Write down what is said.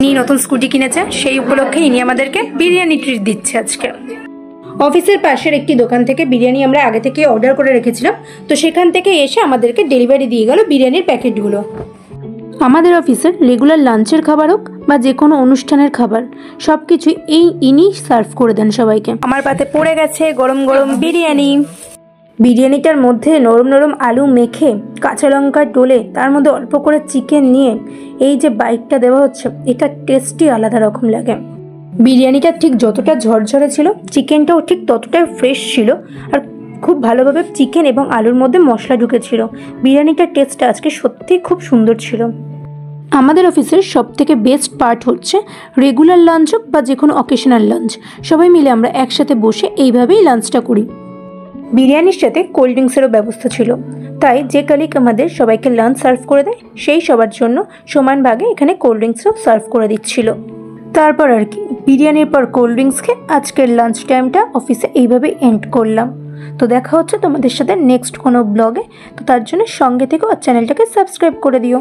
ইনি নতুন স্কুটি কিনেছে, সেই উপলক্ষে ইনি আমাদেরকে বিরিয়ানি ট্রিট দিচ্ছে আজকে। অফিসের পাশের একটি দোকান থেকে বিরিয়ানি আমরা আগে থেকে অর্ডার করে রেখেছিলাম, তো সেখান থেকে এসে আমাদেরকে ডেলিভারি দিয়ে গেল বিরিয়ানির প্যাকেটগুলো। আমাদের অফিসের রেগুলার লাঞ্চের খাবার হোক বা যে কোনো অনুষ্ঠানের খাবার, সব কিছুই ইনি সার্ভ করে দেন সবাইকে। আমার পাতে পড়ে গেছে গরম গরম বিরিয়ানি। বিরিয়ানিটার মধ্যে নরম নরম আলু মেখে, কাঁচা লঙ্কা ডলে, তার মধ্যে অল্প করে চিকেন নিয়ে এই যে বাইটটা দেওয়া হচ্ছে, এটা টেস্টই আলাদা রকম লাগে। বিরিয়ানিটা ঠিক যতটা ঝরঝরে ছিল, চিকেনটাও ঠিক ততটাই ফ্রেশ ছিল, আর খুব ভালোভাবে চিকেন এবং আলুর মধ্যে মশলা ঢুকেছিল। বিরিয়ানিটার টেস্টটা আজকে সত্যিই খুব সুন্দর ছিল। আমাদের অফিসের সবথেকে বেস্ট পার্ট হচ্ছে রেগুলার লাঞ্চ হোক বা যে কোনো অকেশনাল লাঞ্চ, সবাই মিলে আমরা একসাথে বসে এইভাবেই লাঞ্চটা করি। বিরিয়ানির সাথে কোল্ড ড্রিঙ্কসেরও ব্যবস্থা ছিল, তাই যে কালিক আমাদের সবাইকে লাঞ্চ সার্ভ করে দেয়, সেই সবার জন্য সমান ভাগে এখানে কোল্ড ড্রিঙ্কসও সার্ভ করে দিচ্ছিল। তারপর আর কি, বিরিয়ানির পর কোল্ড ড্রিঙ্কস খেয়ে আজকের লাঞ্চ টাইমটা অফিসে এইভাবে এন্ড করলাম। তো দেখা হচ্ছে তোমাদের সাথে নেক্সট কোনো ব্লগে। তো তার জন্য সঙ্গে থেকো আর চ্যানেলটাকে সাবস্ক্রাইব করে দিও।